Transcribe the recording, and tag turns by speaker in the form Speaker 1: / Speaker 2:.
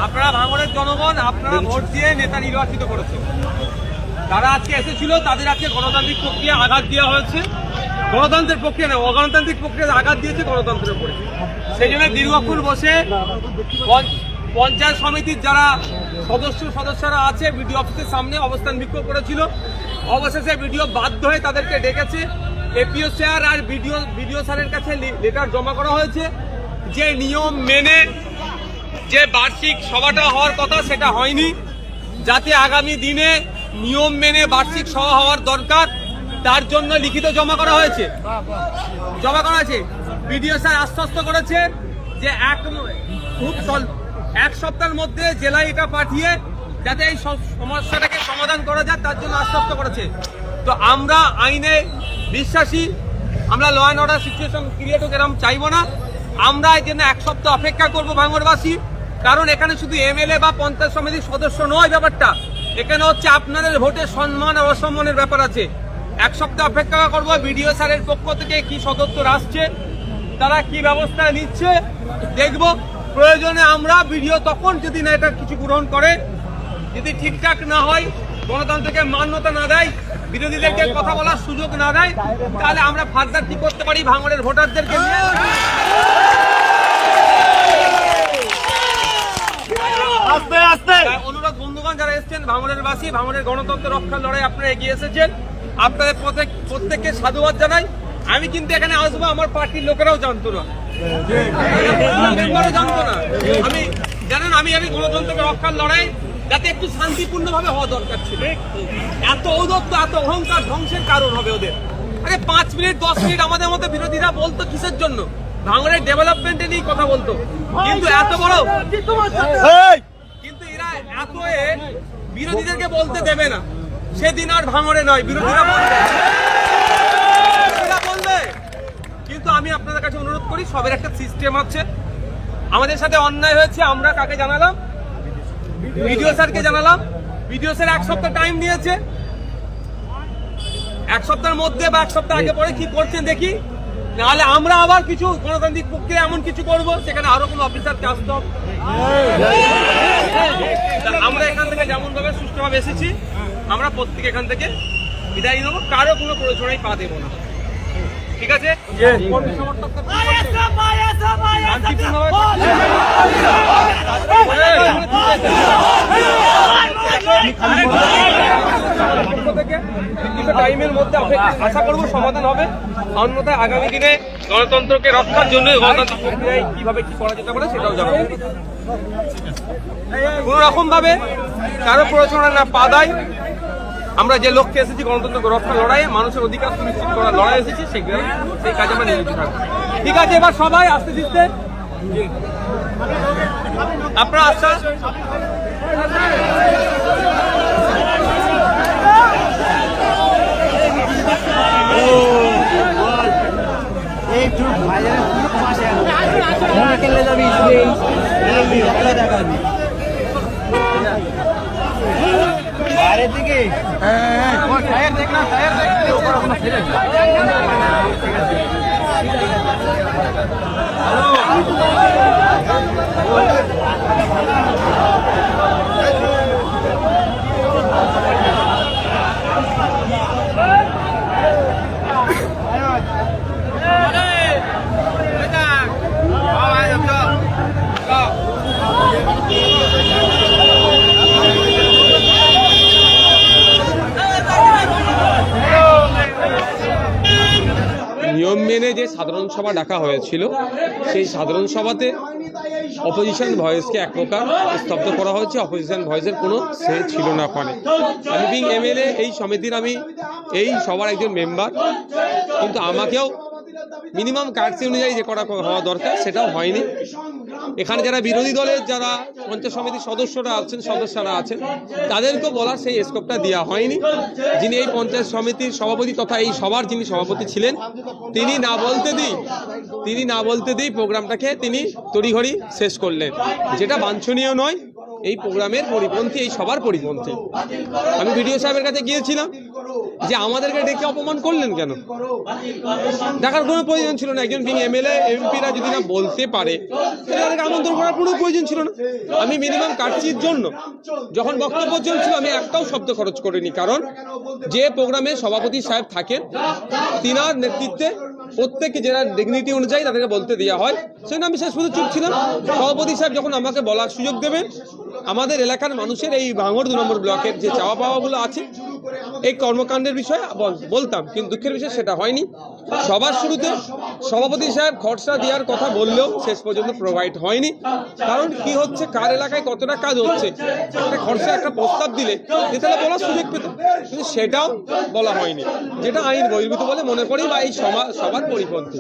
Speaker 1: আপনারা ভাঙড়ের জনগণ আপনারা ভোট দিয়ে নেতা নির্বাচিত করেছেন। যারা আজকে এসেছিল তাদের আজকে গণতান্ত্রিক প্রক্রিয়া আঘাত দেওয়া হয়েছে। গণতন্ত্রের প্রক্রিয়া না, অগণতান্ত্রিক প্রক্রিয়া আঘাত দিয়েছে গণতন্ত্রের উপরে। সেই জন্য দীর্ঘক্ষণ বসে পঞ্চায়েত সমিতির যারা সদস্যরা আছে বিডিও অফিসের সামনে অবস্থান বিক্ষোভ করেছিল। অবশেষে বিডিও বাধ্য হয়ে তাদেরকে ডেকেছে। এপিও স্যার আর বিডিও স্যারের কাছে লেটার জমা করা হয়েছে যে নিয়ম মেনে যে বার্ষিক সভাটা হওয়ার কথা সেটা হয়নি, যাতে আগামী দিনে নিয়ম মেনে বার্ষিক সভা হওয়ার দরকার তার জন্য লিখিত জমা করা হয়েছে। বিডিও স্যার আশ্বস্ত করেছে যে এক সপ্তাহের মধ্যে জেলায় এটা পাঠিয়ে যাতে এই সমস্যাটাকে সমাধান করা যায় তার জন্য আশ্বস্ত করেছে। তো আমরা আইনে বিশ্বাসী, আমরা law and order situation create হোক এরকম চাইবো না। আমরা এই জন্য এক সপ্তাহ অপেক্ষা করবো ভাঙড়বাসী। কারণ এখানে শুধু এমএলএ বা পঞ্চায়েত সমিতির সদস্য নয় ব্যাপারটা, এখানে হচ্ছে আপনাদের ভোটের সম্মান আর অসম্মানের ব্যাপার আছে। এক সপ্তাহ অপেক্ষা করবো বিডিও স্যারের পক্ষ থেকে কি সদস্য আসছে, তারা কি ব্যবস্থা নিচ্ছে দেখব। প্রয়োজনে আমরা বিডিও তখন যদি না এটা কিছু গ্রহণ করে, যদি ঠিকঠাক না হয়, গণতন্ত্রকে মান্যতা না দেয়, বিরোধীদেরকে কথা বলার সুযোগ না দেয়, তাহলে আমরা ফার্দার কি করতে পারি ভাঙড়ের ভোটারদেরকে নিয়ে অনুরোধ। বন্ধুগণ যারা এসেছেন ভাঙড়ের বাসী, ভাঙড়ের গণতন্ত্র রক্ষার লড়াই আপনারা এগিয়ে এসেছেন, আপনাদের প্রত্যেককে সাধুবাদ জানাই। আমি কিন্তু এখানে আসবো আমার পার্টির লোকেরাও জানতো না, আমি গণতন্ত্রকে রক্ষার লড়াই যাতে একটু শান্তিপূর্ণভাবে হওয়া দরকার ছিল। এত ঔদত্ত এত অহংকার ধ্বংসের কারণ হবে ওদের। আরে 5 মিনিট 10 মিনিট আমাদের মতো বিরোধীরা বলতো কিসের জন্য, ভাঙড়ের ডেভেলপমেন্টে নিয়ে কথা বলতো। কিন্তু এত বড় কিন্তু এরা এত বিরোধীদেরকে বলতে দেবে না। সেদিন আর ভাঙড়ে নয়, বিরোধীরা বলবে। কিন্তু আমি আপনাদের কাছে অনুরোধ করি, সবের একটা সিস্টেম আছে। আমাদের সাথে অন্যায় হয়েছে, আমরা কাকে জানালাম? বিডিও স্যারকে জানালাম। বিডিও স্যার 1 সপ্তাহ টাইম নিয়েছে। 1 সপ্তাহের মধ্যে বা 1 সপ্তাহ আগে পরে কি করছেন দেখি, নাহলে আমরা আবার কিছু গণতান্ত্রিক প্রক্রিয়া এমন কিছু করব সেখানে আরো কোনো অফিসারকে আসতে হবে। আমরা এখান থেকে যেমন ভাবে সুষ্ঠুভাবে এসেছি, আমরা প্রত্যেকে এখান থেকে বিদায় নেবো, কারো কোনো প্ররোচনায় পা দেবো না। ঠিক আছে? টাইমের মধ্যে আশা করবো সমাধান হবে। অন্যথায় আগামী দিনে গণতন্ত্রকে রক্ষার জন্য গণতন্ত্র প্রক্রিয়ায় কিভাবে কি করা যেতে পারে সেটাও জানাবো। কোন রকম ভাবে কারো প্ররোচনা না পা দেয়। আমরা যে লক্ষ্যে এসেছি গণতন্ত্র রক্ষা লড়াইয়ে, মানুষের অধিকার সুনিশ্চিত করার লড়াই এসেছি, সেই কাজে আমরা নিয়োজিত থাকবো। ঠিক আছে, এবার সবাই আস্তে আস্তে আপনারা আশ্বাস
Speaker 2: বাইরের দিকে টায়ার দেখ না, টায়ার দেখ
Speaker 1: নিয়ম মেনে যে সাধারণ সভা ডাকা হয়েছিল, সেই সাধারণ সভাতে অপোজিশন ভয়েসকে এক প্রকার স্তব্ধ করা হয়েছে। অপোজিশন ভয়েসের কোনো সে ছিল না ওখানে। আমি বিং এমএলএ, এই সমিতির আমি এই সবার একজন মেম্বার, কিন্তু আমাকেও মিনিমাম কার্ডসি অনুযায়ী যে করা হওয়া দরকার সেটাও হয়নি। এখানে যারা বিরোধী দলের যারা পঞ্চায়েত সমিতির সদস্যরা আছেন তাদেরকেও বলার সেই স্কোপটা দেওয়া হয়নি। যিনি এই পঞ্চায়েত সমিতির সভাপতি তথা এই সবার যিনি সভাপতি ছিলেন, তিনি না বলতে দিই প্রোগ্রামটাকে তিনি তড়িঘড়ি শেষ করলেন, যেটা বাঞ্ছনীয় নয়। এই প্রোগ্রামের পরিপন্থী, এই সবার পরিপন্থী। আমি বিডিও সাহেবের কাছে গিয়েছিলাম, যে আমাদেরকে ডেকে অপমান করলেন কেন? দেখার কোনো প্রয়োজন ছিল না। একজন এমএলএ এমপিরা যদি না বলতে পারে তাদেরকে আমন্ত্রণ করার কোনো প্রয়োজন ছিল না। আমি মিনিমাম কাটচির জন্য যখন বক্তব্য চলছিল আমি একটাও শব্দ খরচ করিনি, কারণ যে প্রোগ্রামে সভাপতি সাহেব থাকেন তিনার নেতৃত্বে প্রত্যেককে যারা ডিগনিটি অনুযায়ী তাদেরকে বলতে দেওয়া হয়, সেজন্য আমি শেষ পর্যন্ত চুপ ছিলাম। সভাপতি সাহেব যখন আমাকে বলার সুযোগ দেবেন, আমাদের এলাকার মানুষের এই ভাঙড় 2 নম্বর ব্লকের যে চাওয়া পাওয়াগুলো আছে এই কর্মকাণ্ডের বিষয়ে বলতাম, কিন্তু দুঃখের বিষয় সেটা হয়নি। সবার শুরুতে সভাপতি সাহেব খরচা দেওয়ার কথা বললেও শেষ পর্যন্ত প্রোভাইড হয়নি। কারণ কি হচ্ছে, কার এলাকায় কতটা কাজ হচ্ছে, একটা খরচা একটা প্রস্তাব দিলে তাহলে বলার সুযোগ পেত, কিন্তু সেটাও বলা হয়নি, যেটা আইন বহির্ভূত বলে মনে করি বা এই সবার পরিপন্থী।